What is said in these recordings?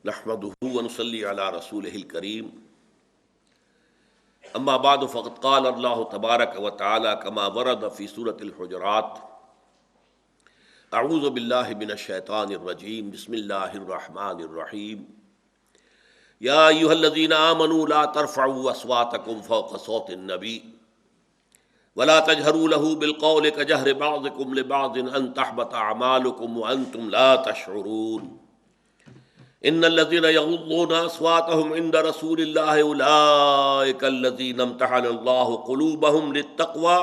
نحمده ونصلي على رسوله الكريم اما بعد فقد قال الله تبارك وتعالى كما ورد في سورة الحجرات اعوذ بالله من الشيطان الرجيم بسم الله الرحمن الرحيم يا ايها الذين آمنوا لا ترفعوا اصواتكم فوق صوت النبي ولا تجهروا له بالقول كجهر بعضكم لبعض ان تحبط اعمالكم وانتم لا تشعرون ان الذين يغضون اصواتهم عند رسول الله اولئك الذين امتحن الله قلوبهم للتقوى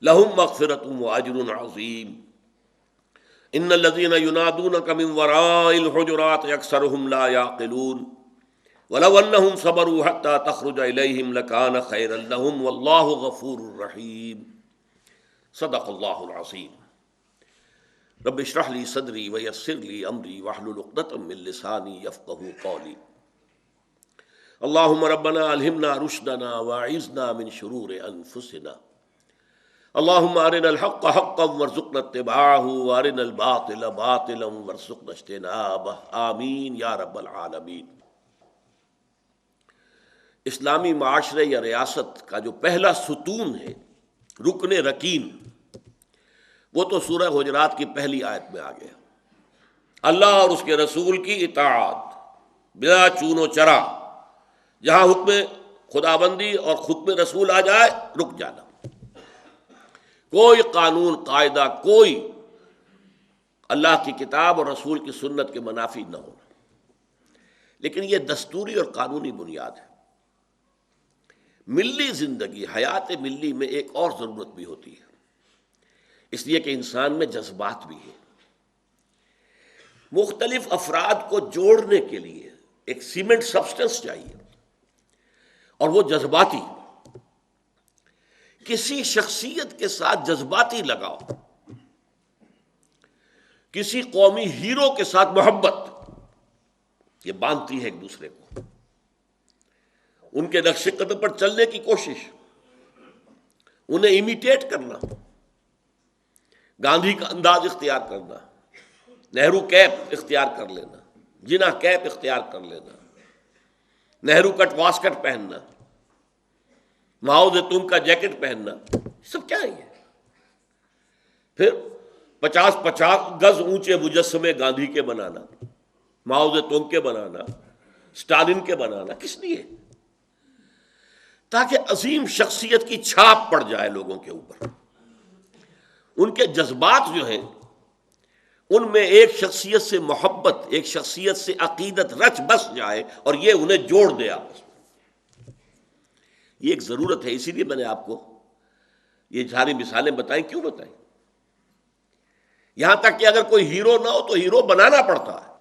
لهم مغفرة واجر عظيم ان الذين ينادونك من وراء الحجرات اكثرهم لا يعقلون ولو انهم صبروا حتى تخرج اليهم لكان خيرا لهم والله غفور رحيم صدق الله العظيم رب اشرح لي صدری ویسر لي امری واحلل عقدۃ من لسانی یفقہوا قولی اللهم ربنا الہمنا رشدنا واعذنا من شرور انفسنا اللهم ارنا الحق حقا وارزقنا اتباعه وارنا الباطل باطلا وارزقنا اجتنابه آمین یا رب العالمین۔ اسلامی معاشرے یا ریاست کا جو پہلا ستون ہے، رکن رکین، وہ تو سورہ حجرات کی پہلی آیت میں آ گیا۔ اللہ اور اس کے رسول کی اطاعت بلا چون و چرا، جہاں حکم خداوندی اور حکم رسول آ جائے رک جانا، کوئی قانون قاعدہ، کوئی اللہ کی کتاب اور رسول کی سنت کے منافی نہ ہونا۔ لیکن یہ دستوری اور قانونی بنیاد ہے۔ ملی زندگی، حیات ملی میں ایک اور ضرورت بھی ہوتی ہے، اس لیے کہ انسان میں جذبات بھی ہیں۔ مختلف افراد کو جوڑنے کے لیے ایک سیمنٹ سبسٹنس چاہیے، اور وہ جذباتی۔ کسی شخصیت کے ساتھ جذباتی لگاؤ، کسی قومی ہیرو کے ساتھ محبت، یہ باندھتی ہے ایک دوسرے کو۔ ان کے نقش قدم پر چلنے کی کوشش، انہیں امیٹیٹ کرنا، گاندھی کا انداز اختیار کرنا، نہرو کیپ اختیار کر لینا، جناح کیپ اختیار کر لینا، نہرو کٹ واسکٹ پہننا، ماؤ زیتونگ کا جیکٹ پہننا، سب کیا ہے یہ؟ پھر 50 گز اونچے مجسمے گاندھی کے بنانا، ماؤ زیتونگ کے بنانا، اسٹالن کے بنانا، کس لیے؟ تاکہ عظیم شخصیت کی چھاپ پڑ جائے لوگوں کے اوپر۔ ان کے جذبات جو ہیں، ان میں ایک شخصیت سے محبت، ایک شخصیت سے عقیدت رچ بس جائے اور یہ انہیں جوڑ دے آپس میں۔ یہ ایک ضرورت ہے، اسی لیے میں نے آپ کو یہ ساری مثالیں بتائیں۔ کیوں بتائیں؟ یہاں تک کہ اگر کوئی ہیرو نہ ہو تو ہیرو بنانا پڑتا ہے،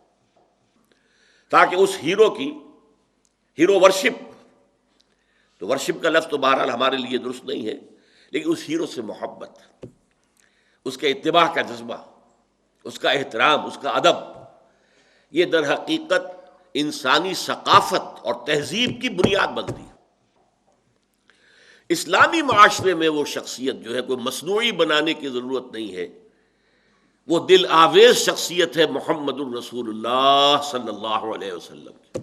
تاکہ اس ہیرو کی ہیرو ورشپ، تو ورشپ کا لفظ تو بہرحال ہمارے لیے درست نہیں ہے، لیکن اس ہیرو سے محبت، اس کے اتباع کا جذبہ، اس کا احترام، اس کا ادب، یہ در حقیقت انسانی ثقافت اور تہذیب کی بنیاد بنتی ہے۔ اسلامی معاشرے میں وہ شخصیت جو ہے کوئی مصنوعی بنانے کی ضرورت نہیں ہے، وہ دل آویز شخصیت ہے محمد الرسول اللہ صلی اللہ علیہ وسلم کی۔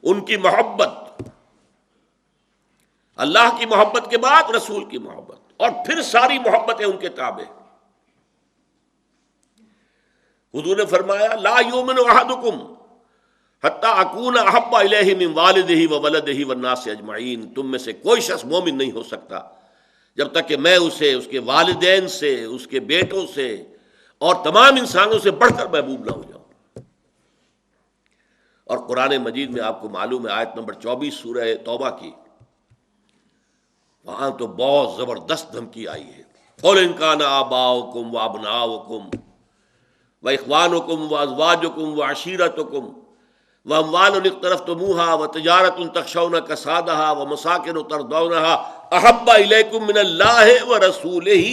ان کی محبت، اللہ کی محبت کے بعد رسول کی محبت، اور پھر ساری محبتیں ان کے تابع۔ حضور نے فرمایا لا یؤمن احدکم حتی اکون احب الیہ من والدہ وولدہ والناس اجمعین، تم میں سے کوئی شخص مومن نہیں ہو سکتا جب تک کہ میں اسے اس کے والدین سے، اس کے بیٹوں سے اور تمام انسانوں سے بڑھ کر محبوب نہ ہو جاؤں۔ اور قرآن مجید میں آپ کو معلوم ہے آیت نمبر 24 سورہ توبہ کی، وہاں تو بہت زبردست دھمکی آئی ہے۔ قُلْ إِنْ كَانَ آبَاؤُكُمْ وَأَبْنَاؤُكُمْ وَإِخْوَانُكُمْ وَأَزْوَاجُكُمْ وَعَشِيرَتُكُمْ وَأَمْوَالٌ اقْتَرَفْتُمُوهَا وَتِجَارَةٌ تَخْشَوْنَ كَسَادَهَا وَمَسَاكِنُ تَرْضَوْنَهَا أَحَبَّ إِلَيْكُم مِّنَ اللَّهِ وَرَسُولِهِ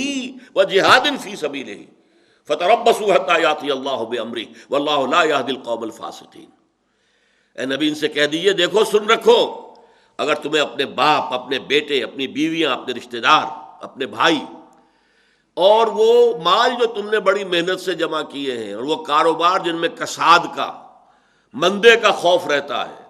وَجِهَادٍ فِي سَبِيلِهِ فَتَرَبَّصُوا حَتَّىٰ يَأْتِيَ اللَّهُ بِأَمْرِهِ وَاللَّهُ لَا يَهْدِي الْقَوْمَ الْفَاسِقِينَ۔ اے نبی ان سے کہہ دیجئے دیکھو، سن رکھو، اگر تمہیں اپنے باپ، اپنے بیٹے، اپنی بیویاں، اپنے رشتہ دار، اپنے بھائی اور وہ مال جو تم نے بڑی محنت سے جمع کیے ہیں، اور وہ کاروبار جن میں کساد کا، مندے کا خوف رہتا ہے،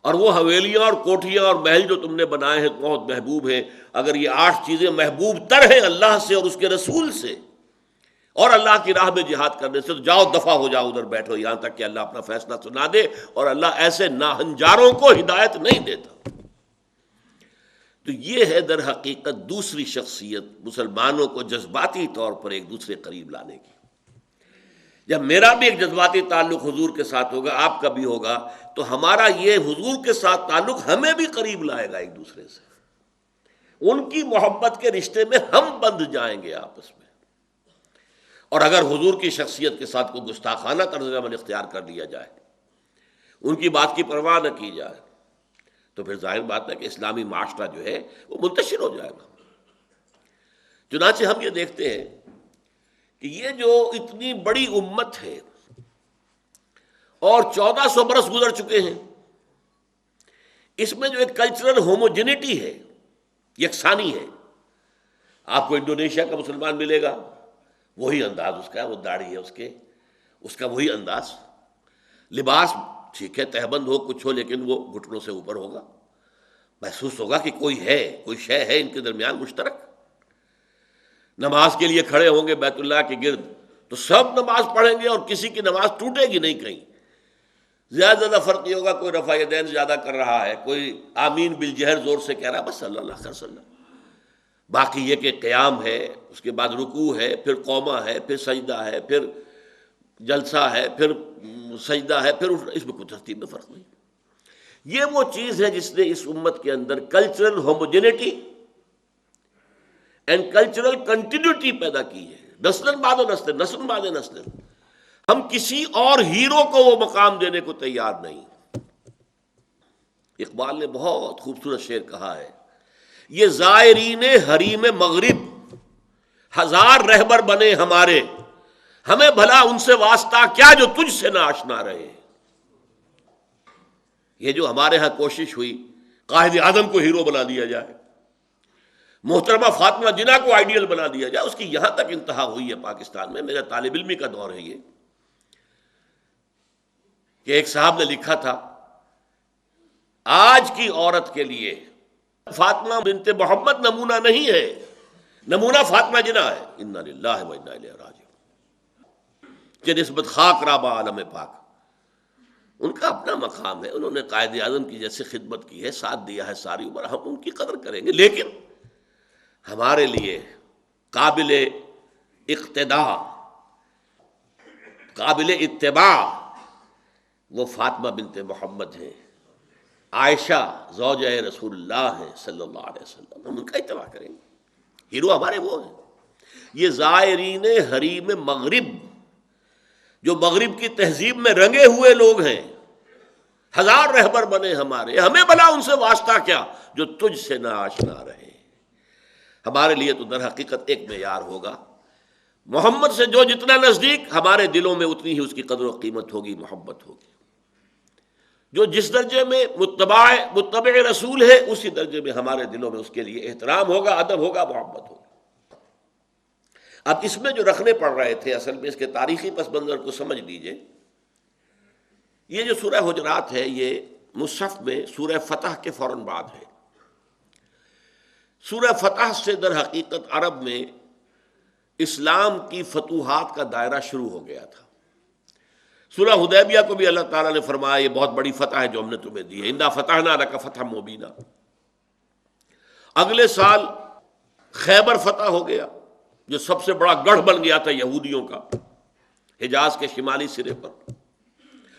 اور وہ حویلیاں اور کوٹھیاں اور محل جو تم نے بنائے ہیں بہت محبوب ہیں، اگر یہ 8 چیزیں محبوب تر ہیں اللہ سے اور اس کے رسول سے اور اللہ کی راہ میں جہاد کرنے سے، تو جاؤ دفع ہو جاؤ، ادھر بیٹھو یہاں تک کہ اللہ اپنا فیصلہ سنا دے، اور اللہ ایسے ناہنجاروں کو ہدایت نہیں دیتا۔ تو یہ ہے در حقیقت دوسری شخصیت مسلمانوں کو جذباتی طور پر ایک دوسرے قریب لانے کی۔ جب میرا بھی ایک جذباتی تعلق حضور کے ساتھ ہوگا، آپ کا بھی ہوگا، تو ہمارا یہ حضور کے ساتھ تعلق ہمیں بھی قریب لائے گا ایک دوسرے سے، ان کی محبت کے رشتے میں ہم بندھ جائیں گے آپس میں۔ اور اگر حضور کی شخصیت کے ساتھ کوئی گستاخانہ طرز عمل اختیار کر لیا جائے، ان کی بات کی پرواہ نہ کی جائے، تو پھر ظاہر بات ہے کہ اسلامی معاشرہ جو ہے وہ منتشر ہو جائے گا۔ چنانچہ ہم یہ دیکھتے ہیں کہ یہ جو اتنی بڑی امت ہے اور 1400 برس گزر چکے ہیں، اس میں جو ایک کلچرل ہوموجینٹی ہے، یکسانی ہے۔ آپ کو انڈونیشیا کا مسلمان ملے گا، وہی انداز اس کا، وہ داڑھی ہے اس کا وہی انداز، لباس ٹھیک ہے تہبند ہو کچھ ہو لیکن وہ گھٹنوں سے اوپر ہوگا، محسوس ہوگا کہ کوئی شے ہے ان کے درمیان مشترک۔ نماز کے لیے کھڑے ہوں گے بیت اللہ کے گرد تو سب نماز پڑھیں گے اور کسی کی نماز ٹوٹے گی نہیں، کہیں زیادہ فرق نہیں ہوگا، کوئی رفع یدین زیادہ کر رہا ہے، کوئی آمین بالجہر زور سے کہہ رہا ہے، بس صلی اللہ خیر صلی اللہ۔ باقی یہ کہ قیام ہے، اس کے بعد رکوع ہے، پھر قومہ ہے، پھر سجدہ ہے، پھر جلسہ ہے، پھر سجدہ ہے، پھر اس میں کوئی ترتیب میں فرق نہیں۔ یہ وہ چیز ہے جس نے اس امت کے اندر cultural homogeneity and cultural continuity پیدا کی ہے، نسل بعد نسل۔ ہم کسی اور ہیرو کو وہ مقام دینے کو تیار نہیں۔ اقبال نے بہت خوبصورت شعر کہا ہے، یہ زائرین حریم مغرب ہزار رہبر بنے ہمارے، ہمیں بھلا ان سے واسطہ کیا جو تجھ سے نہ آشنا رہے۔ یہ جو ہمارے ہاں کوشش ہوئی قائد اعظم کو ہیرو بنا دیا جائے، محترمہ فاطمہ جناح کو آئیڈیل بنا دیا جائے، اس کی یہاں تک انتہا ہوئی ہے پاکستان میں۔ میرا طالب علمی کا دور ہے یہ کہ ایک صاحب نے لکھا تھا، آج کی عورت کے لیے فاطمہ بنت محمد نمونہ نہیں ہے، نمونہ فاطمہ جناح ہے۔ انا للہ و انا الیہ راجعون، کہ نسبت خاک رابہ عالم پاک، ان کا اپنا مقام ہے، انہوں نے قائد اعظم کی جیسے خدمت کی ہے، ساتھ دیا ہے ساری عمر، ہم ان کی قدر کریں گے، لیکن ہمارے لیے قابل اقتداء، قابل اتباع وہ فاطمہ بنت محمد ہیں، عائشہ زوجہ رسول اللہ ہیں صلی اللہ علیہ وسلم، ہم ان کا اتباع کریں گے، ہیرو ہمارے وہ ہیں۔ یہ زائرین حریم مغرب، جو مغرب کی تہذیب میں رنگے ہوئے لوگ ہیں، ہزار رہبر بنے ہمارے، ہمیں بھلا ان سے واسطہ کیا جو تجھ سے نہ آشنا رہے۔ ہمارے لیے تو در حقیقت ایک معیار ہوگا، محمد سے جو جتنا نزدیک، ہمارے دلوں میں اتنی ہی اس کی قدر و قیمت ہوگی، محبت ہوگی۔ جو جس درجے میں متبع رسول ہے، اسی درجے میں ہمارے دلوں میں اس کے لیے احترام ہوگا، ادب ہوگا، محبت ہوگی۔ اب اس میں جو رکھنے پڑ رہے تھے، اصل میں اس کے تاریخی پس منظر کو سمجھ لیجئے۔ یہ جو سورہ حجرات ہے، یہ مصحف میں سورہ فتح کے فوراً بعد ہے۔ سورہ فتح سے در حقیقت عرب میں اسلام کی فتوحات کا دائرہ شروع ہو گیا تھا۔ سورہ حدیبیہ کو بھی اللہ تعالیٰ نے فرمایا یہ بہت بڑی فتح ہے جو ہم نے تمہیں دی ہے، انا فتحنا لک فتحا مبینا۔ اگلے سال خیبر فتح ہو گیا، جو سب سے بڑا گڑھ بن گیا تھا یہودیوں کا، حجاز کے شمالی سرے پر۔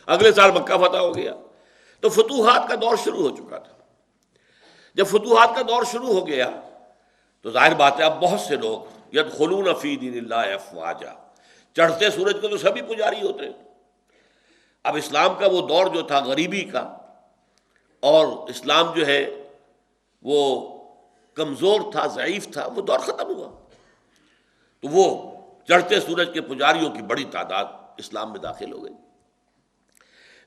اگلے سال مکہ فتح ہو گیا، تو فتوحات کا دور شروع ہو چکا تھا۔ جب فتوحات کا دور شروع ہو گیا تو ظاہر بات ہے اب بہت سے لوگ یدخلون فی دین اللہ افواجا، چڑھتے سورج کے تو سبھی پجاری ہوتے ہیں۔ اب اسلام کا وہ دور جو تھا غریبی کا، اور اسلام جو ہے وہ کمزور تھا، ضعیف تھا، وہ دور ختم ہوا، تو وہ چڑھتے سورج کے پجاریوں کی بڑی تعداد اسلام میں داخل ہو گئی۔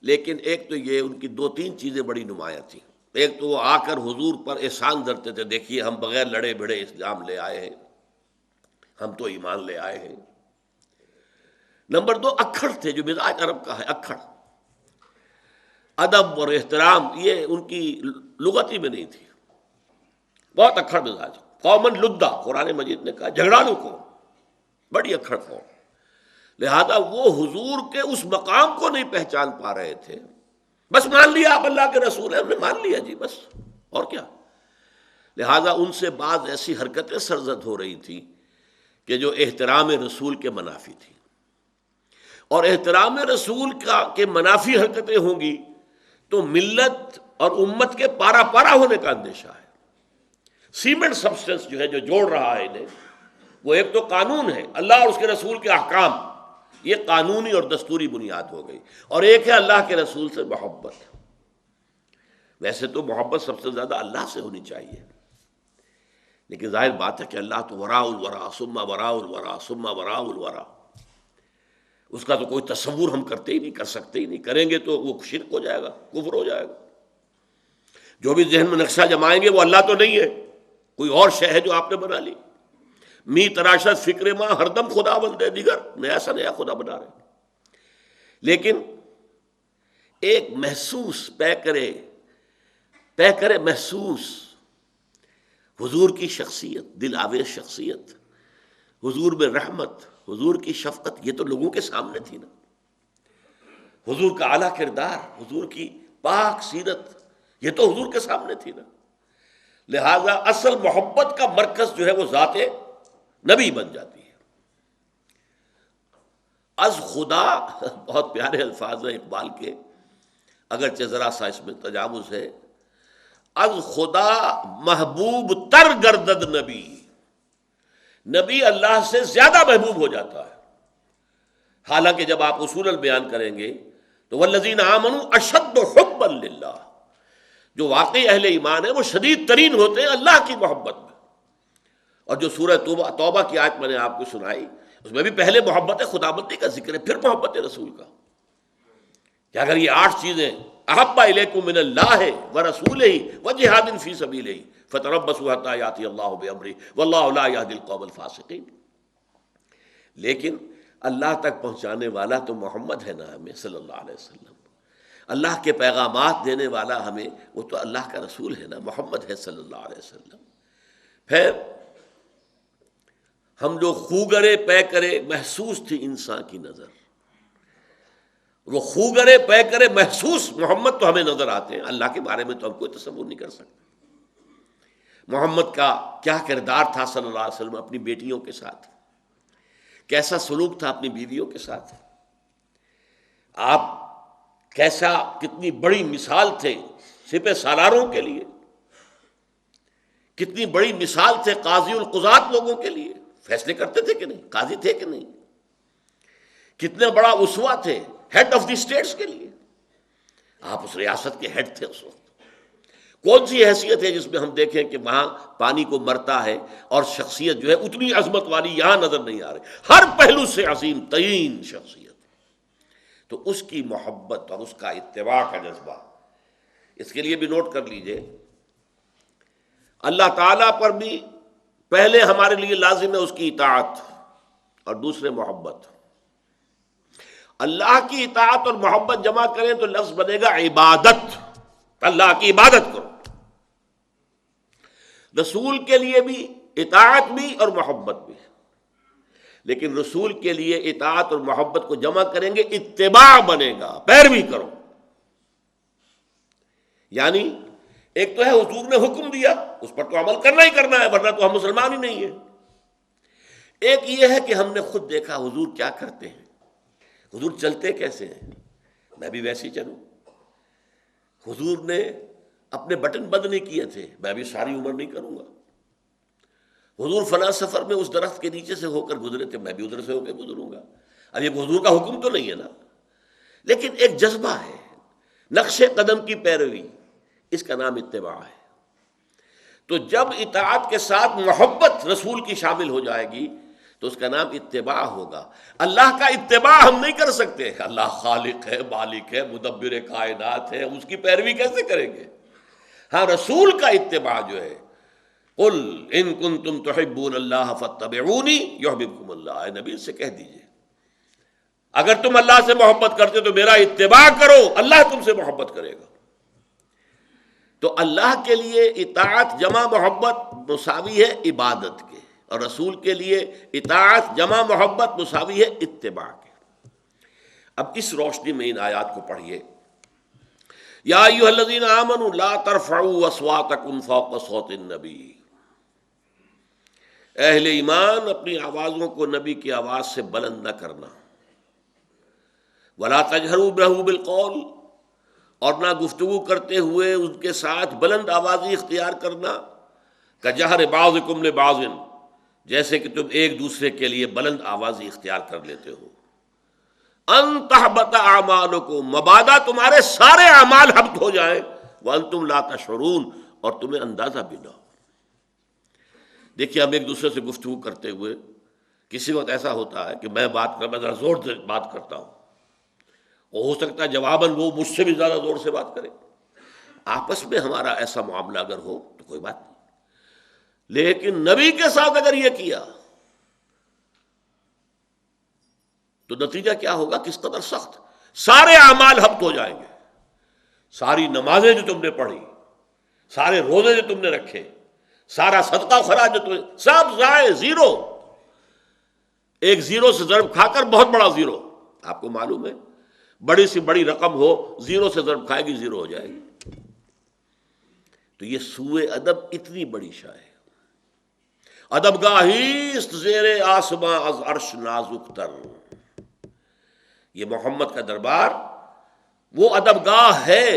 لیکن ایک تو یہ ان کی 2-3 چیزیں بڑی نمایاں تھیں۔ ایک تو وہ آ کر حضور پر احسان دھرتے تھے، دیکھیے ہم بغیر لڑے بھڑے اسلام لے آئے ہیں، ہم تو ایمان لے آئے ہیں۔ نمبر 2 اکھڑ تھے، جو مزاج عرب کا ہے، اکھڑ، ادب اور احترام یہ ان کی لغتی میں نہیں تھی، بہت اکھڑ مزاج، قومن لدہ، قرآن مجید نے کہا جھگڑالو قوم، بڑی اکھڑ قوم، لہذا وہ حضور کے اس مقام کو نہیں پہچان پا رہے تھے۔ بس مان لیا آپ اللہ کے رسول ہیں، ہم نے مان لیا جی، بس اور کیا۔ لہذا ان سے بعض ایسی حرکتیں سرزد ہو رہی تھیں کہ جو احترام رسول کے منافی تھی، اور احترام رسول کے منافی حرکتیں ہوں گی تو ملت اور امت کے پارا پارا ہونے کا اندیشہ ہے۔ سیمنٹ سبسٹنس جو ہے، جو جوڑ رہا ہے انہیں، وہ ایک تو قانون ہے، اللہ اور اس کے رسول کے احکام، یہ قانونی اور دستوری بنیاد ہو گئی، اور ایک ہے اللہ کے رسول سے محبت۔ ویسے تو محبت سب سے زیادہ اللہ سے ہونی چاہیے، لیکن ظاہر بات ہے کہ اللہ تو وراء الورا ثم وراء الورا ثم وراء الورا، اس کا تو کوئی تصور ہم کرتے ہی نہیں، کر سکتے ہی نہیں، کریں گے تو وہ شرک ہو جائے گا، کفر ہو جائے گا۔ جو بھی ذہن میں نقشہ جمائیں گے وہ اللہ تو نہیں ہے، کوئی اور شے ہے جو آپ نے بنا لی۔ می تراشت فکر ماں ہر دم خدا بندے دیگر، نیا سا نیا خدا بنا رہے۔ لیکن ایک محسوس پے کرے محسوس حضور کی شخصیت، دل آویز شخصیت، حضور میں رحمت، حضور کی شفقت، یہ تو لوگوں کے سامنے تھی نا۔ حضور کا اعلیٰ کردار، حضور کی پاک سیرت، یہ تو حضور کے سامنے تھی نا۔ لہذا اصل محبت کا مرکز جو ہے وہ ذات نبی بن جاتی ہے۔ از خدا، بہت پیارے الفاظ ہیں اقبال کے، اگرچہ ذرا سا اس میں تجاوز ہے۔ از خدا محبوب تر گردد نبی، نبی اللہ سے زیادہ محبوب ہو جاتا ہے۔ حالانکہ جب آپ اصولاً بیان کریں گے تو والذین آمنوا اشد حبا للہ، جو واقعی اہل ایمان ہیں وہ شدید ترین ہوتے ہیں اللہ کی محبت میں۔ اور جو سورہ توبہ کی آیت میں نے آپ کو سنائی، اس میں بھی پہلے محبت خداوندی کا ذکر ہے، پھر محبت رسول کا، کہ اگر یہ 8 چیزیں احب الیکم من اللہ ورسولہ وجہاد فی سبیلہ فتربصوا حتی یاتی اللہ بامرہ واللہ لا یہدی القوم الفاسقین۔ لیکن اللہ تک پہنچانے والا تو محمد ہے نا ہمیں، صلی اللہ علیہ وسلم، اللہ کے پیغامات دینے والا ہمیں، وہ تو اللہ کا رسول ہے نا، محمد ہے صلی اللہ علیہ وسلم۔ پھر ہم جو خوگرے پے کرے محسوس تھی انسان کی نظر، وہ خوگرے پے کرے محسوس محمد تو ہمیں نظر آتے ہیں، اللہ کے بارے میں تو ہم کوئی تصور نہیں کر سکتے۔ محمد کا کیا کردار تھا صلی اللہ علیہ وسلم اپنی بیٹیوں کے ساتھ، کیسا سلوک تھا اپنی بیویوں کے ساتھ، آپ کتنی بڑی مثال تھے سپہ سالاروں کے لیے، کتنی بڑی مثال تھے قاضی القضات لوگوں کے لیے، فیصلے کرتے تھے کہ نہیں، قاضی تھے کہ نہیں، کتنے بڑا اسوہ تھے ہیڈ آف دی اسٹیٹس کے لیے، آپ اس ریاست کے ہیڈ تھے اس وقت۔ کون سی حیثیت ہے جس میں ہم دیکھیں کہ وہاں پانی کو مرتا ہے اور شخصیت جو ہے اتنی عظمت والی یہاں نظر نہیں آ رہی، ہر پہلو سے عظیم ترین شخصیت۔ تو اس کی محبت اور اس کا اتباع کا جذبہ، اس کے لیے بھی نوٹ کر لیجئے، اللہ تعالیٰ پر بھی پہلے ہمارے لیے لازم ہے اس کی اطاعت، اور دوسرے محبت۔ اللہ کی اطاعت اور محبت جمع کریں تو لفظ بنے گا عبادت، اللہ کی عبادت کرو۔ رسول کے لیے بھی اطاعت بھی اور محبت بھی، لیکن رسول کے لیے اطاعت اور محبت کو جمع کریں گے اتباع بنے گا، پیروی کرو۔ یعنی ایک تو ہے حضور نے حکم دیا، اس پر تو عمل کرنا ہی کرنا ہے، ورنہ تو ہم مسلمان ہی نہیں ہیں۔ ایک یہ ہے کہ ہم نے خود دیکھا حضور کیا کرتے ہیں، حضور چلتے کیسے ہیں، میں بھی ویسے ہی چلوں۔ حضور نے اپنے بٹن بند نہیں کیے تھے، میں بھی ساری عمر نہیں کروں گا۔ حضور فلاں سفر میں اس درخت کے نیچے سے ہو کر گزرے تھے، میں بھی ادھر سے ہو کے گزروں گا۔ اب یہ حضور کا حکم تو نہیں ہے نا، لیکن ایک جذبہ ہے، نقش قدم کی پیروی، اس کا نام اتباع ہے۔ تو جب اطاعت کے ساتھ محبت رسول کی شامل ہو جائے گی تو اس کا نام اتباع ہوگا۔ اللہ کا اتباع ہم نہیں کر سکتے، اللہ خالق ہے، مالک ہے، مدبر کائنات ہے، اس کی پیروی کیسے کریں گے؟ ہاں رسول کا اتباع جو ہے قل ان کنتم تحبون اللہ فاتبعونی یحببکم اللہ، اے نبی سے کہہ دیجئے اگر تم اللہ سے محبت کرتے تو میرا اتباع کرو، اللہ تم سے محبت کرے گا۔ تو اللہ کے لیے اطاعت جمع محبت مساوی ہے عبادت کے، اور رسول کے لیے اطاعت جمع محبت مساوی ہے اتباع کے۔ اب اس روشنی میں ان آیات کو پڑھیے۔ یا ایھا الذین آمنوا لا ترفعوا اصواتکم فوق صوت النبی، اہل ایمان اپنی آوازوں کو نبی کی آواز سے بلند نہ کرنا۔ ولا تجہروا لہ بالقول، اور نہ گفتگو کرتے ہوئے ان کے ساتھ بلند آوازی اختیار کرنا، کجہر بعضکم لبعض، جیسے کہ تم ایک دوسرے کے لیے بلند آوازی اختیار کر لیتے ہو۔ ان تحبط اعمالکم، مبادا تمہارے سارے اعمال حبط ہو جائیں، وانتم لا تشعرون، اور تمہیں اندازہ بھی نہ ہو۔ دیکھیے ہم ایک دوسرے سے گفتگو کرتے ہوئے کسی وقت ایسا ہوتا ہے کہ میں ذرا زور سے بات کرتا ہوں، اور ہو سکتا ہے جواباً وہ مجھ سے بھی زیادہ زور سے بات کرے۔ آپس میں ہمارا ایسا معاملہ اگر ہو تو کوئی بات نہیں، لیکن نبی کے ساتھ اگر یہ کیا تو نتیجہ کیا ہوگا؟ کس قدر سخت، سارے اعمال حبط ہو جائیں گے۔ ساری نمازیں جو تم نے پڑھی، سارے روزے جو تم نے رکھے، سارا صدقہ و خراج جو تم نے، سب ضائع، زیرو۔ ایک زیرو سے ضرب کھا کر بہت بڑا زیرو، آپ کو معلوم ہے بڑی سی بڑی رقم ہو، زیرو سے ضرب کھائے گی زیرو ہو جائے گی۔ تو یہ سوء ادب اتنی بڑی شے ہے۔ ادب گاہی است زیر آسماں از عرش نازک تر، یہ محمد کا دربار وہ ادب گاہ ہے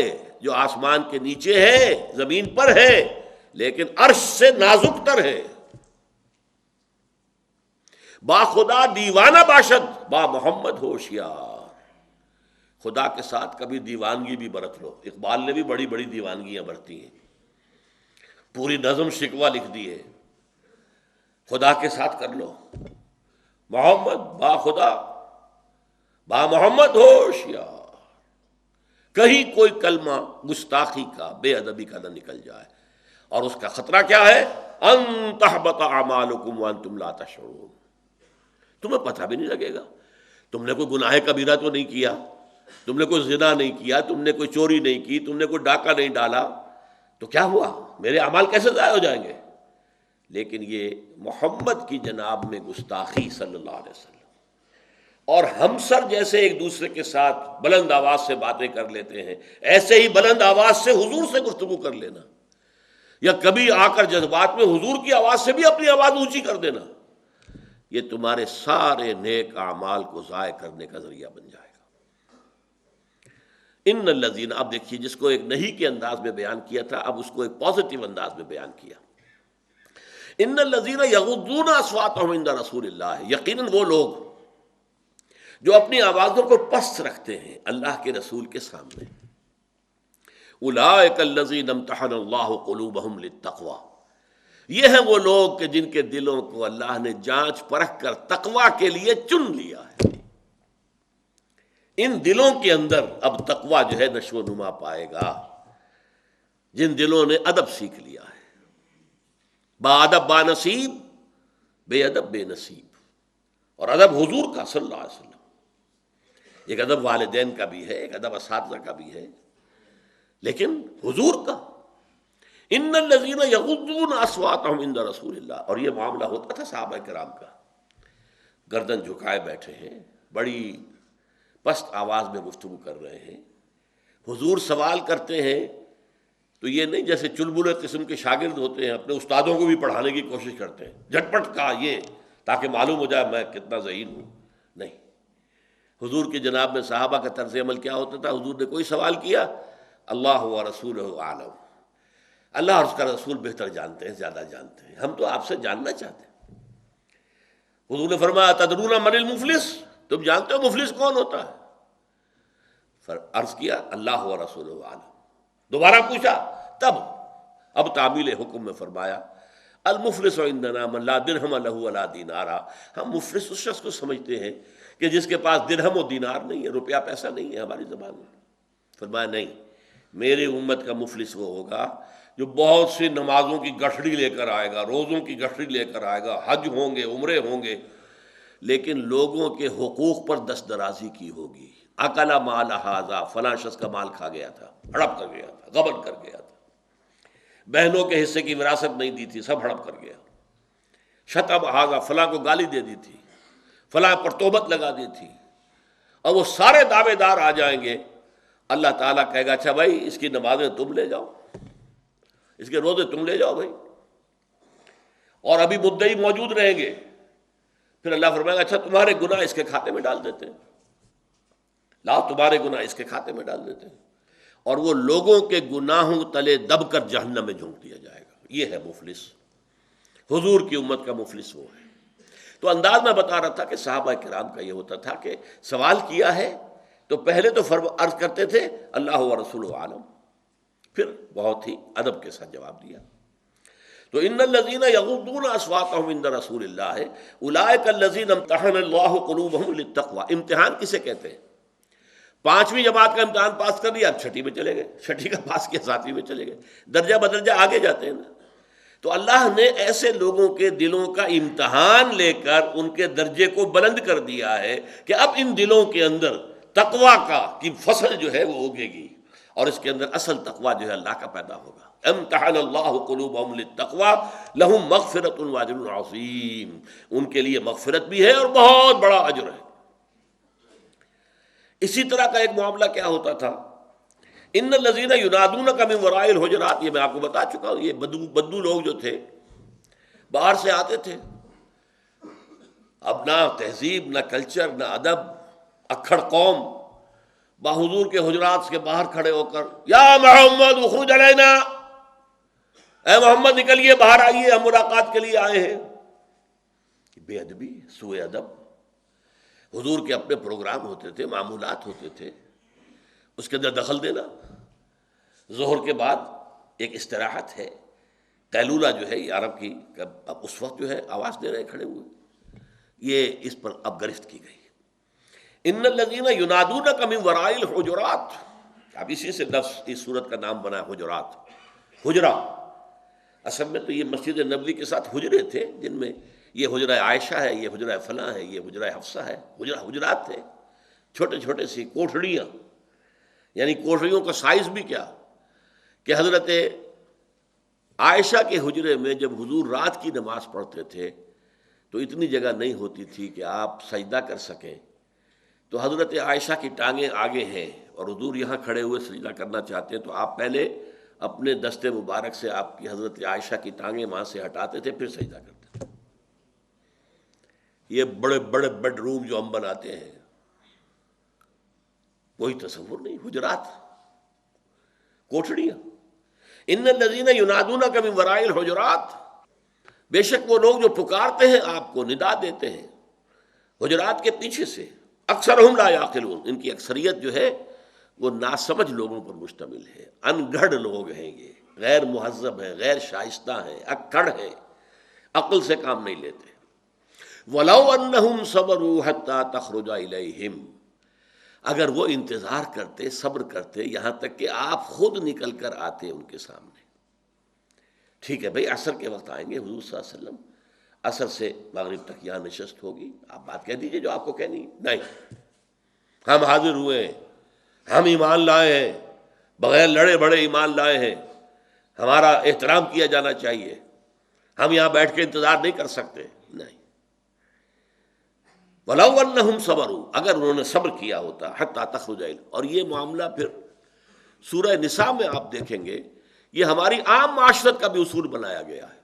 جو آسمان کے نیچے ہے، زمین پر ہے، لیکن عرش سے نازک تر ہے۔ با خدا دیوانہ باشد، با محمد ہوشیار، خدا کے ساتھ کبھی دیوانگی بھی برت لو۔ اقبال نے بھی بڑی بڑی دیوانگیاں برتی ہیں، پوری نظم شکوہ لکھ دی ہے، خدا کے ساتھ کر لو۔ محمد با خدا با محمد ہوشیار، کہیں کوئی کلمہ گستاخی کا، بے ادبی کا نہ نکل جائے، اور اس کا خطرہ کیا ہے؟ ان تحبط اعمالکم وانتم لا تشعرون، تمہیں پتہ بھی نہیں لگے گا۔ تم نے کوئی گناہ کبیرہ تو نہیں کیا، تم نے کوئی زنا نہیں کیا، تم نے کوئی چوری نہیں کی، تم نے کوئی ڈاکہ نہیں ڈالا، تو کیا ہوا؟ میرے اعمال کیسے ضائع ہو جائیں گے؟ لیکن یہ محمد کی جناب میں گستاخی صلی اللہ علیہ وسلم، اور ہم سر جیسے ایک دوسرے کے ساتھ بلند آواز سے باتیں کر لیتے ہیں، ایسے ہی بلند آواز سے حضور سے گفتگو کر لینا، یا کبھی آ کر جذبات میں حضور کی آواز سے بھی اپنی آواز اونچی کر دینا، یہ تمہارے سارے نیک اعمال کو ضائع کرنے کا ذریعہ بن جائے گا۔ ان الذین، اب دیکھیے جس کو ایک نہیں کے انداز میں بیان کیا تھا، اب اس کو ایک پازیٹیو انداز میں بیان کیا۔ ان الذین یغضون اصواتهم عند رسول اللہ، یقیناً وہ لوگ جو اپنی آوازوں کو پست رکھتے ہیں اللہ کے رسول کے سامنے۔ اولئک الذین امتحن اللہ قلوبہم للتقوی، یہ ہیں وہ لوگ کہ جن کے دلوں کو اللہ نے جانچ پرکھ کر تقوی کے لیے چن لیا ہے۔ ان دلوں کے اندر اب تقوی جو ہے نشو و نما پائے گا، جن دلوں نے ادب سیکھ لیا ہے۔ با ادب با نصیب، بے ادب بے نصیب۔ اور ادب حضور کا صلی اللہ علیہ وسلم، ایک ادب والدین کا بھی ہے، ایک ادب اساتذہ کا بھی ہے، لیکن حضور کا۔ ان الذین یغضون اصواتهم عند رسول اللہ، اور یہ معاملہ ہوتا تھا صحابہ کرام کا، گردن جھکائے بیٹھے ہیں، بڑی پست آواز میں گفتگو کر رہے ہیں، حضور سوال کرتے ہیں تو یہ نہیں جیسے چلبلے قسم کے شاگرد ہوتے ہیں، اپنے استادوں کو بھی پڑھانے کی کوشش کرتے ہیں، جھٹپٹ کا یہ تاکہ معلوم ہو جائے میں کتنا ذہین ہوں، نہیں۔ حضور کے جناب میں صحابہ کا طرز عمل کیا ہوتا تھا؟ حضور نے کوئی سوال کیا، اللہ و رسولہ اعلم، اللہ اور اس کا رسول بہتر جانتے ہیں، زیادہ جانتے ہیں، ہم تو آپ سے جاننا چاہتے ہیں۔ حضور نے فرمایا تدرون من المفلس، تم جانتے ہو مفلس کون ہوتا ہے؟ عرض کیا اللہ و رسولہ اعلم، دوبارہ پوچھا، تب اب تعمیل حکم میں فرمایا المفلس عندنا من لا درہم لہ ولا دینار، ہم مفلس اس شخص کو سمجھتے ہیں کہ جس کے پاس درہم و دینار نہیں ہے، روپیہ پیسہ نہیں ہے ہماری زبان میں۔ فرمایا نہیں، میری امت کا مفلس وہ ہوگا جو بہت سی نمازوں کی گٹھڑی لے کر آئے گا، روزوں کی گٹھڑی لے کر آئے گا، حج ہوں گے، عمرے ہوں گے، لیکن لوگوں کے حقوق پر دست درازی کی ہوگی۔ اکلا مال ھذا، فلاں شخص کا مال کھا گیا تھا، ہڑپ کر گیا تھا، غبن کر گیا تھا، بہنوں کے حصے کی وراثت نہیں دی تھی، سب ہڑپ کر گیا۔ شتم ھذا، فلاں کو گالی دے دی تھی، فلاں پر تہمت لگا دی تھی، اور وہ سارے دعوے دار آ جائیں گے۔ اللہ تعالیٰ کہے گا اچھا بھائی اس کی نمازیں تم لے جاؤ، اس کے روزے تم لے جاؤ بھائی، اور ابھی مدعی موجود رہیں گے۔ پھر اللہ فرمائے گا اچھا تمہارے گناہ اس کے کھاتے میں ڈال دیتے ہیں، لاؤ تمہارے گناہ اس کے کھاتے میں ڈال دیتے ہیں، اور وہ لوگوں کے گناہوں تلے دب کر جہنم میں جھونک دیا جائے گا۔ یہ ہے مفلس، حضور کی امت کا مفلس وہ ہے۔ تو انداز میں بتا رہا تھا کہ صحابہ کرام کا یہ ہوتا تھا کہ سوال کیا ہے تو پہلے تو عرض کرتے تھے اللہ و رسول عالم، پھر بہت ہی ادب کے ساتھ جواب دیا۔ تو ان الذین یغضون اصواتهم عند رسول اللہ اولئک الذین امتحن اللہ قلوبهم للتقوی۔ امتحان کسے کہتے ہیں؟ پانچویں جماعت کا امتحان پاس کر لیا، اب چھٹی میں چلے گئے، چھٹی کا پاس کیا ساتویں میں چلے گئے، درجہ بدرجہ آگے جاتے ہیں نا۔ تو اللہ نے ایسے لوگوں کے دلوں کا امتحان لے کر ان کے درجے کو بلند کر دیا ہے کہ اب ان دلوں کے اندر تقوی کی فصل جو ہے وہ اگے گی، اور اس کے اندر اصل تقوی جو ہے اللہ کا پیدا ہوگا۔ امتحن اللہ قلوبهم للتقوی لهم مغفرۃ واجر عظیم، ان کے لیے مغفرت بھی ہے اور بہت بڑا اجر ہے۔ اسی طرح کا ایک معاملہ کیا ہوتا تھا، ان الذین ینادونک من وراء الحجرات، یہ میں آپ کو بتا چکا ہوں، یہ بدو لوگ جو تھے باہر سے آتے تھے، اب نہ تہذیب نہ کلچر نہ ادب، اکھڑ قوم، حضور کے حجرات کے باہر کھڑے ہو کر یا محمد اخرج علینا، اے محمد نکلیے باہر آئیے، ہم ملاقات کے لیے آئے ہیں۔ بے ادبی، سوء ادب۔ حضور کے اپنے پروگرام ہوتے تھے، معمولات ہوتے تھے، اس کے اندر دخل دینا۔ ظہر کے بعد ایک استراحت ہے، قیلولہ جو ہے یہ عرب کی، اب اس وقت جو ہے آواز دے رہے کھڑے ہوئے، یہ اس پر اب گرفت کی گئی۔ ان الذین ینادونک من وراء الحجرات، اب اسی سے لفظ اس صورت کا نام بنا ہے حجرات، حجرہ۔ اصل میں تو یہ مسجد نبوی کے ساتھ حجرے تھے، جن میں یہ حجرہ عائشہ ہے، یہ حجرہ فلاں ہے، یہ حجرہ حفصہ ہے، حجرات تھے، چھوٹے چھوٹے سی کوٹھڑیاں، یعنی کوٹھڑیوں کا سائز بھی کیا کہ حضرت عائشہ کے حجرے میں جب حضور رات کی نماز پڑھتے تھے تو اتنی جگہ نہیں ہوتی تھی کہ آپ سجدہ کر سکیں، تو حضرت عائشہ کی ٹانگیں آگے ہیں اور حضور یہاں کھڑے ہوئے سجدہ کرنا چاہتے ہیں، تو آپ پہلے اپنے دست مبارک سے آپ کی حضرت عائشہ کی ٹانگیں وہاں سے ہٹاتے تھے، پھر سجدہ کرتے تھے۔ یہ بڑے بڑے بیڈ روم جو ہم بناتے ہیں کوئی تصور نہیں، حجرات، کوٹھڑیاں۔ ان الذین ینادونک من وراء الحجرات، بے شک وہ لوگ جو پکارتے ہیں آپ کو، ندا دیتے ہیں حجرات کے پیچھے سے، اکثرہم لا یعقلون، ان کی اکثریت جو ہے وہ ناسمجھ لوگوں پر مشتمل ہے، ان گھڑ لوگ ہیں، یہ غیر مہذب ہیں، غیر شائستہ ہیں، اکڑ ہیں، عقل سے کام نہیں لیتے۔ وَلَوْ أَنَّهُمْ صَبَرُوا حَتَّى تَخْرُجَ إِلَيْهِمْ، اگر وہ انتظار کرتے، صبر کرتے یہاں تک کہ آپ خود نکل کر آتے ان کے سامنے۔ ٹھیک ہے بھئی، عصر کے وقت آئیں گے حضور صلی اللہ علیہ وسلم، عصر سے مغرب تک یہاں نشست ہوگی، آپ بات کہہ دیجئے جو آپ کو کہنی ہے۔ نہیں، ہم حاضر ہوئے ہیں، ہم ایمان لائے ہیں، بغیر لڑے بڑے ایمان لائے ہیں، ہمارا احترام کیا جانا چاہیے، ہم یہاں بیٹھ کے انتظار نہیں کر سکتے۔ نہیں، وَلَوْ أَنَّهُمْ صَبَرُوا، اگر انہوں نے صبر کیا ہوتا، حَتَّى تَخْرُجَ إِلَيْهِمْ۔ اور یہ معاملہ پھر سورہ نساء میں آپ دیکھیں گے، یہ ہماری عام معاشرت کا بھی اصول بنایا گیا ہے۔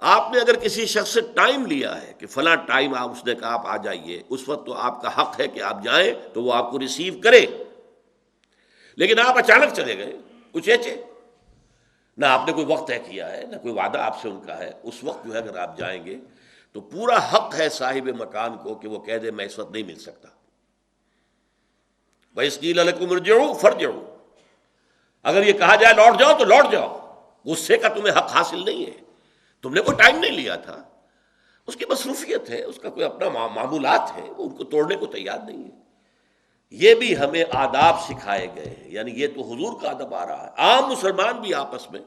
آپ نے اگر کسی شخص سے ٹائم لیا ہے کہ فلاں ٹائم آپ، اس نے کہا آپ آ جائیے، اس وقت تو آپ کا حق ہے کہ آپ جائیں تو وہ آپ کو ریسیو کرے، لیکن آپ اچانک چلے گئے کچھ ایچے، نہ آپ نے کوئی وقت طے کیا ہے، نہ کوئی وعدہ آپ سے ان کا ہے، اس وقت جو ہے اگر آپ جائیں گے تو پورا حق ہے صاحب مکان کو کہ وہ کہہ دے میں اس وقت نہیں مل سکتا۔ وَإِذْ قِيلَ لَكُمُ ارْجِعُوا فَارْجِعُوا، اگر یہ کہا جائے لوٹ جاؤ تو لوٹ جاؤ، غصے کا تمہیں حق حاصل نہیں ہے، تم نے کوئی ٹائم نہیں لیا تھا، اس کی مصروفیت ہے، اس کا کوئی اپنا معمولات ہے، وہ ان کو توڑنے کو تیار نہیں ہے۔ یہ بھی ہمیں آداب سکھائے گئے ہیں، یعنی یہ تو حضور کا ادب آ رہا ہے۔ عام مسلمان بھی آپس میں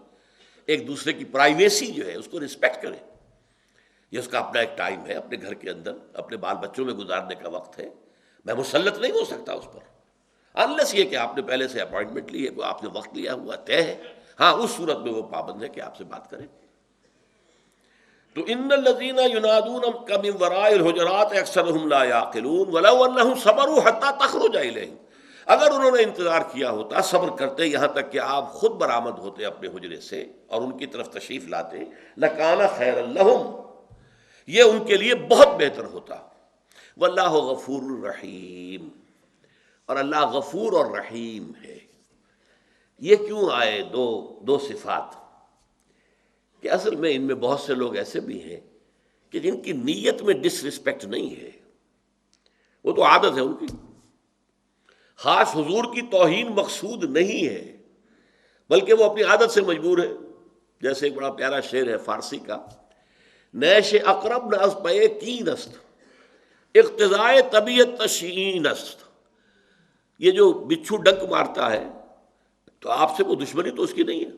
ایک دوسرے کی پرائیویسی جو ہے اس کو رسپیکٹ کریں۔ یہ اس کا اپنا ایک ٹائم ہے، اپنے گھر کے اندر اپنے بال بچوں میں گزارنے کا وقت ہے، میں مسلط نہیں ہو سکتا اس پر، انلیس یہ کہ آپ نے پہلے سے اپوائنٹمنٹ لی ہے، آپ نے وقت لیا ہوا طے ہے، ہاں اس صورت میں وہ پابند ہے کہ آپ سے بات کریں۔ تو ان الذین ینادونک من وراء الحجرات اکثرهم لا یعقلون ولو انہم صبروا حتی تخرج الیہم، اگر انہوں نے انتظار کیا ہوتا، صبر کرتے یہاں تک کہ آپ خود برآمد ہوتے اپنے حجرے سے اور ان کی طرف تشریف لاتے، لکان خیر لہم، یہ ان کے لیے بہت بہتر ہوتا۔ واللہ غفور الرحیم، اور اللہ غفور اور رحیم ہے۔ یہ کیوں آئے دو صفات؟ کہ اصل میں ان میں بہت سے لوگ ایسے بھی ہیں کہ جن کی نیت میں ڈس رسپیکٹ نہیں ہے، وہ تو عادت ہے ان کی، خاص حضور کی توہین مقصود نہیں ہے بلکہ وہ اپنی عادت سے مجبور ہے۔ جیسے ایک بڑا پیارا شعر ہے فارسی کا، نیش اقرب نہ از پے کین است، اقتضائے طبیعت تشیین است۔ یہ جو بچھو ڈنک مارتا ہے تو آپ سے وہ دشمنی تو اس کی نہیں ہے،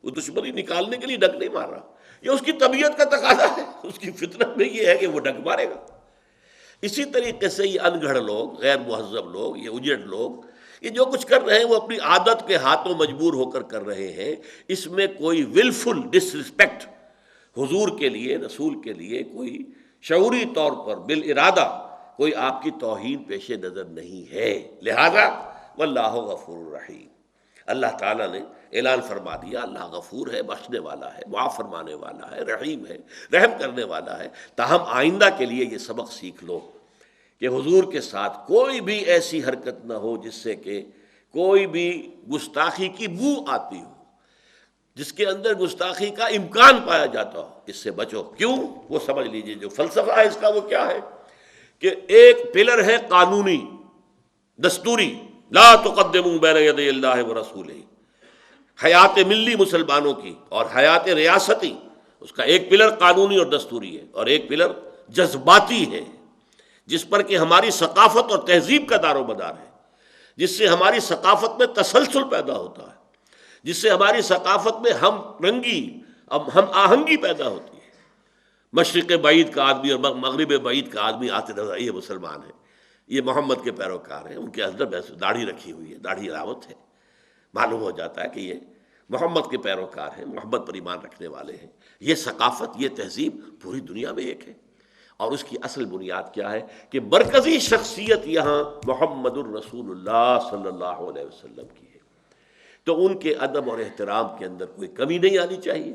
وہ دشمنی نکالنے کے لیے ڈنک نہیں مار رہا، یہ اس کی طبیعت کا تقاضا ہے، اس کی فطرت میں یہ ہے کہ وہ ڈنک مارے گا۔ اسی طریقے سے یہ ان گھڑ لوگ، غیر مہذب لوگ، یہ اجڑ لوگ، یہ جو کچھ کر رہے ہیں وہ اپنی عادت کے ہاتھوں مجبور ہو کر کر رہے ہیں۔ اس میں کوئی ولفل ڈس رسپیکٹ حضور کے لیے، رسول کے لیے کوئی شعوری طور پر بالارادہ کوئی آپ کی توہین پیش نظر نہیں ہے۔ لہذا واللہ غفور الرحیم، اللہ تعالیٰ نے اعلان فرما دیا اللہ غفور ہے، بخشنے والا ہے، معاف فرمانے والا ہے، رحیم ہے، رحم کرنے والا ہے۔ تاہم آئندہ کے لیے یہ سبق سیکھ لو کہ حضور کے ساتھ کوئی بھی ایسی حرکت نہ ہو جس سے کہ کوئی بھی گستاخی کی بو آتی ہو، جس کے اندر گستاخی کا امکان پایا جاتا ہو، اس سے بچو۔ کیوں؟ وہ سمجھ لیجئے جو فلسفہ ہے اس کا وہ کیا ہے کہ ایک پلر ہے قانونی دستوری، لا تقدموا بین یدی اللہ ورسولہ، حیات ملی مسلمانوں کی اور حیات ریاستی، اس کا ایک پلر قانونی اور دستوری ہے، اور ایک پلر جذباتی ہے جس پر کہ ہماری ثقافت اور تہذیب کا دار و مدار ہے، جس سے ہماری ثقافت میں تسلسل پیدا ہوتا ہے، جس سے ہماری ثقافت میں ہم رنگی، ہم آہنگی پیدا ہوتی ہے۔ مشرق بعید کا آدمی اور مغرب بعید کا آدمی آتے نظر، یہ مسلمان ہے، یہ محمد کے پیروکار ہیں، ان کے اندر داڑھی رکھی ہوئی ہے، داڑھی علامت ہے، معلوم ہو جاتا ہے کہ یہ محمد کے پیروکار ہیں، محمد پر ایمان رکھنے والے ہیں۔ یہ ثقافت، یہ تہذیب پوری دنیا میں ایک ہے، اور اس کی اصل بنیاد کیا ہے کہ مرکزی شخصیت یہاں محمد الرسول اللہ صلی اللہ علیہ وسلم کی ہے، تو ان کے ادب اور احترام کے اندر کوئی کمی نہیں آنی چاہیے۔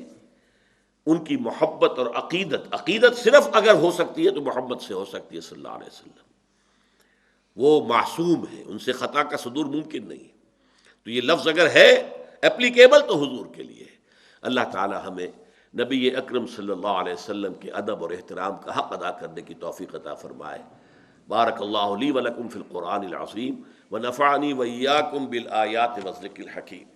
ان کی محبت اور عقیدت صرف اگر ہو سکتی ہے تو محمد سے ہو سکتی ہے صلی اللہ علیہ وسلم، وہ معصوم ہے، ان سے خطا کا صدور ممکن نہیں۔ تو یہ لفظ اگر ہے اپلیکیبل تو حضور کے لیے ہے۔ اللہ تعالی ہمیں نبی اکرم صلی اللہ علیہ وسلم کے ادب اور احترام کا حق ادا کرنے کی توفیق عطا فرمائے۔ بارک اللہ لی ولکم فی القرآن العظیم ونفعنی وإیاکم بالآیات والذکر الحکیم۔